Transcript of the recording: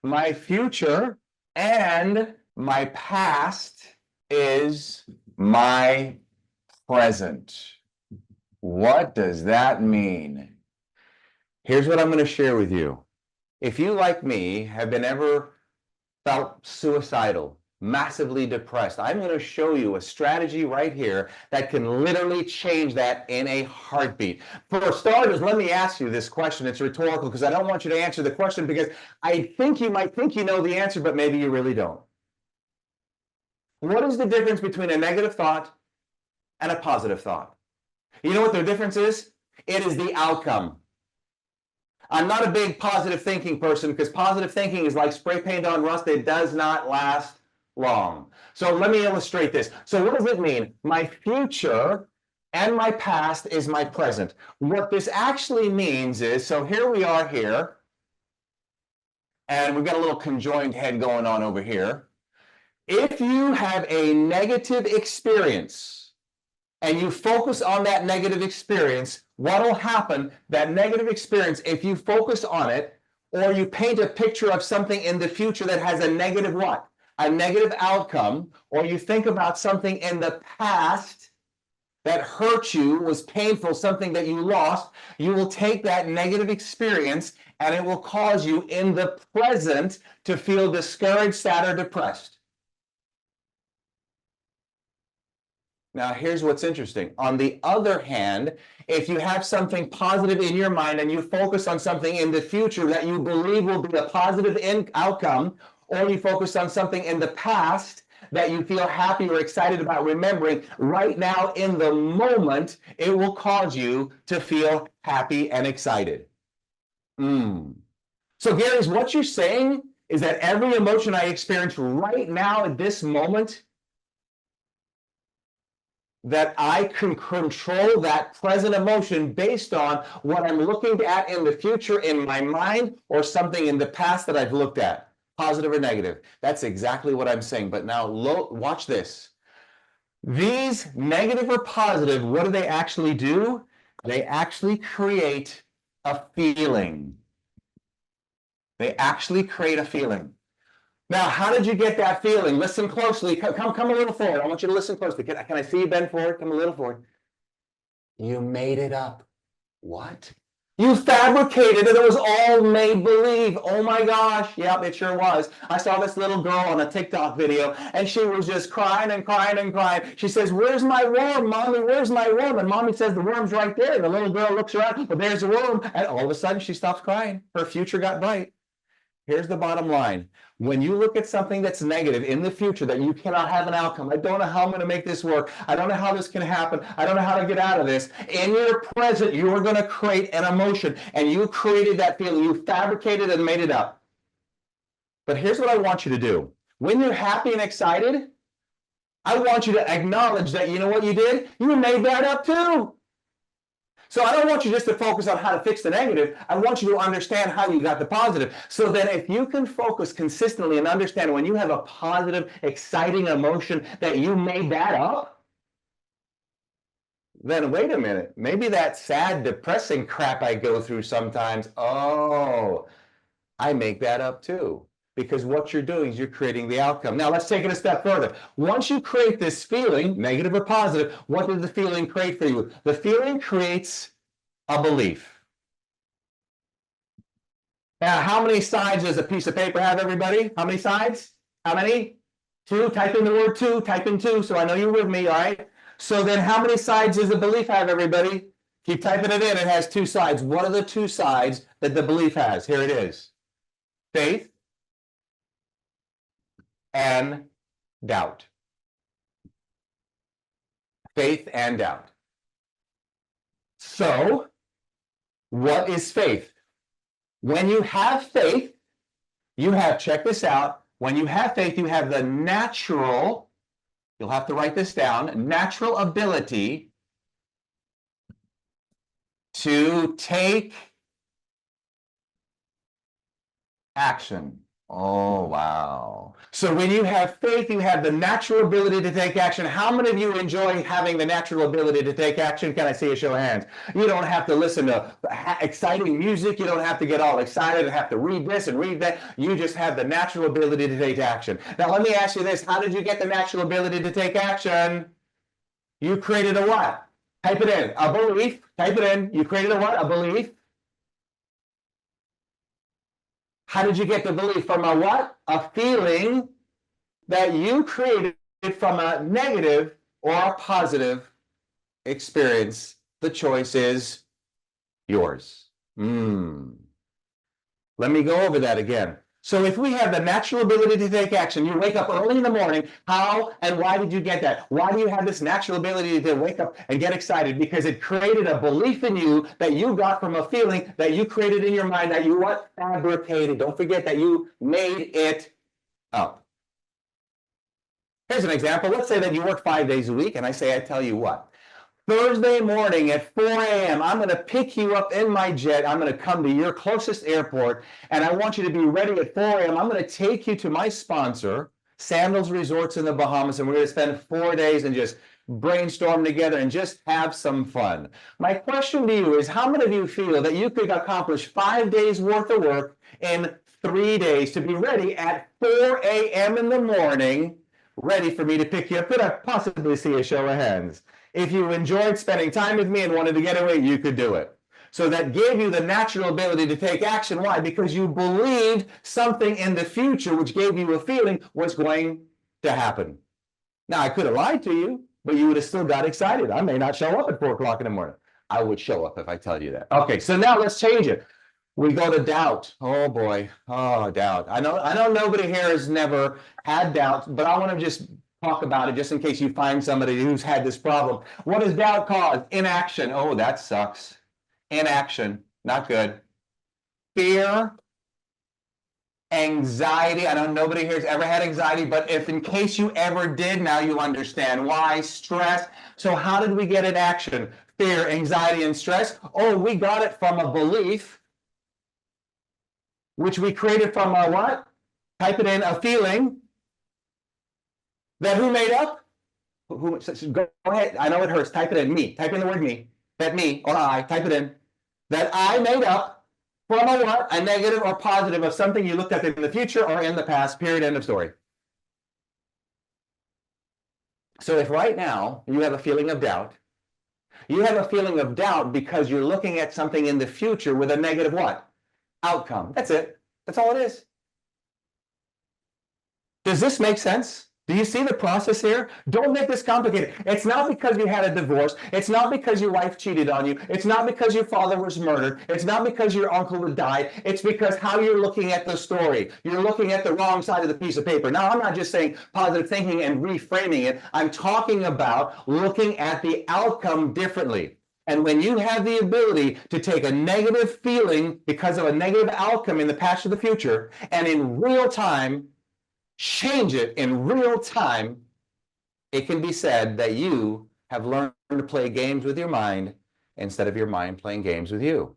My future and my past is my present. What does that mean? Here's what I'm going to share with you. If you, like me, have been ever felt suicidal, massively depressed, I'm going to show you a strategy right here that can literally change that in a heartbeat. For starters, let me ask you this question. It's rhetorical because I don't want you to answer the question because I think you might think you know the answer, but maybe you really don't. What is the difference between a negative thought and a positive thought? You know what the difference is? It is the outcome. I'm not a big positive thinking person because positive thinking is like spray paint on rust. It does not last long. So let me illustrate this. So what does it mean? My future and my past is my present. What this actually means is, so here we are here, and we've got a little conjoined head going on over here. If you have a negative experience and you focus on that negative experience, what will happen, that negative experience, if you focus on it, or you paint a picture of something in the future that has a negative what? A negative outcome, or you think about something in the past that hurt you, was painful, something that you lost, you will take that negative experience and it will cause you in the present to feel discouraged, sad, or depressed. Now, here's what's interesting. On the other hand, if you have something positive in your mind and you focus on something in the future that you believe will be a positive outcome, or you focus on something in the past that you feel happy or excited about remembering, right now in the moment, it will cause you to feel happy and excited. So, Gary, what you're saying is that every emotion I experience right now at this moment, that I can control that present emotion based on what I'm looking at in the future in my mind or something in the past that I've looked at, positive or negative. That's exactly what I'm saying. But now watch this. These negative or positive, what do they actually do? They actually create a feeling. They actually create a feeling. Now, how did you get that feeling? Listen closely. Come a little forward. I want you to listen closely. Can I see you bend forward? Come a little forward. You made it up. What? You fabricated it. It was all made believe. Oh my gosh. Yep, it sure was. I saw this little girl on a TikTok video and she was just crying and crying and crying. She says, "Where's my worm, Mommy? Where's my worm?" And Mommy says, "The worm's right there." And the little girl looks around, but there's a worm. And all of a sudden she stops crying. Her future got bright. Here's the bottom line. When you look at something that's negative in the future, that you cannot have an outcome, I don't know how I'm going to make this work, I don't know how this can happen, I don't know how to get out of this, in your present, you are going to create an emotion, and you created that feeling. You fabricated and made it up. But here's what I want you to do. When you're happy and excited, I want you to acknowledge that, you know what you did? You made that up too. So I don't want you just to focus on how to fix the negative. I want you to understand how you got the positive. So then if you can focus consistently and understand when you have a positive, exciting emotion that you made that up, then wait a minute. Maybe that sad, depressing crap I go through sometimes, oh, I make that up too. Because what you're doing is you're creating the outcome. Now let's take it a step further. Once you create this feeling, negative or positive, what does the feeling create for you? The feeling creates a belief. Now, how many sides does a piece of paper have, everybody? How many sides? How many? 2. Type in the word 2. Type in 2 so I know you're with me, all right? So then how many sides does the belief have, everybody? Keep typing it in. It has 2 sides. What are the 2 sides that the belief has? Here it is. Faith and doubt. Faith and doubt. So, what is faith? When you have faith, you have, check this out, when you have faith, you have the natural, you'll have to write this down, natural ability to take action. Oh, wow. So when you have faith, you have the natural ability to take action. How many of you enjoy having the natural ability to take action? Can I see a show of hands? You don't have to listen to exciting music. You don't have to get all excited and have to read this and read that. You just have the natural ability to take action. Now, let me ask you this. How did you get the natural ability to take action? You created a what? Type it in. A belief. Type it in. You created a what? A belief. How did you get the belief? From a what? A feeling that you created from a negative or a positive experience. The choice is yours. Let me go over that again. So if we have the natural ability to take action, you wake up early in the morning, how and why did you get that? Why do you have this natural ability to wake up and get excited? Because it created a belief in you that you got from a feeling that you created in your mind that you what? Fabricated. Don't forget that you made it up. Here's an example. Let's say that you work 5 days a week, and I tell you what, Thursday morning at 4 a.m., I'm going to pick you up in my jet. I'm going to come to your closest airport, and I want you to be ready at 4 a.m. I'm going to take you to my sponsor, Sandals Resorts in the Bahamas, and we're going to spend 4 days and just brainstorm together and just have some fun. My question to you is, how many of you feel that you could accomplish 5 days worth of work in 3 days to be ready at 4 a.m. in the morning, ready for me to pick you up? Could I possibly see a show of hands? If you enjoyed spending time with me and wanted to get away, you could do it. So that gave you the natural ability to take action. Why? Because you believed something in the future, which gave you a feeling was going to happen. Now, I could have lied to you, but you would have still got excited. I may not show up at 4 o'clock in the morning. I would show up if I tell you that. Okay, so now let's change it. We go to doubt. Oh boy. Oh, doubt. I know nobody here has never had doubt, but I want to just talk about it just in case you find somebody who's had this problem. What does doubt cause? Inaction. Oh, that sucks. Inaction. Not good. Fear. Anxiety. I know nobody here has ever had anxiety, but if in case you ever did, now you understand why. Stress. So how did we get inaction? Fear, anxiety, and stress. Oh, we got it from a belief, which we created from a what? Type it in, a feeling. That who made up? Go ahead. I know it hurts. Type it in. Me. Type in the word me. That me or I. Type it in. That I made up from a what? A negative or positive of something you looked at in the future or in the past. Period. End of story. So if right now you have a feeling of doubt, you have a feeling of doubt because you're looking at something in the future with a negative what? Outcome. That's it. That's all it is. Does this make sense? Do you see the process here? Don't make this complicated. It's not because you had a divorce. It's not because your wife cheated on you. It's not because your father was murdered. It's not because your uncle died. It's because how you're looking at the story. You're looking at the wrong side of the piece of paper. Now, I'm not just saying positive thinking and reframing it. I'm talking about looking at the outcome differently. And when you have the ability to take a negative feeling because of a negative outcome in the past or the future, and in real time, change it in real time, it can be said that you have learned to play games with your mind instead of your mind playing games with you.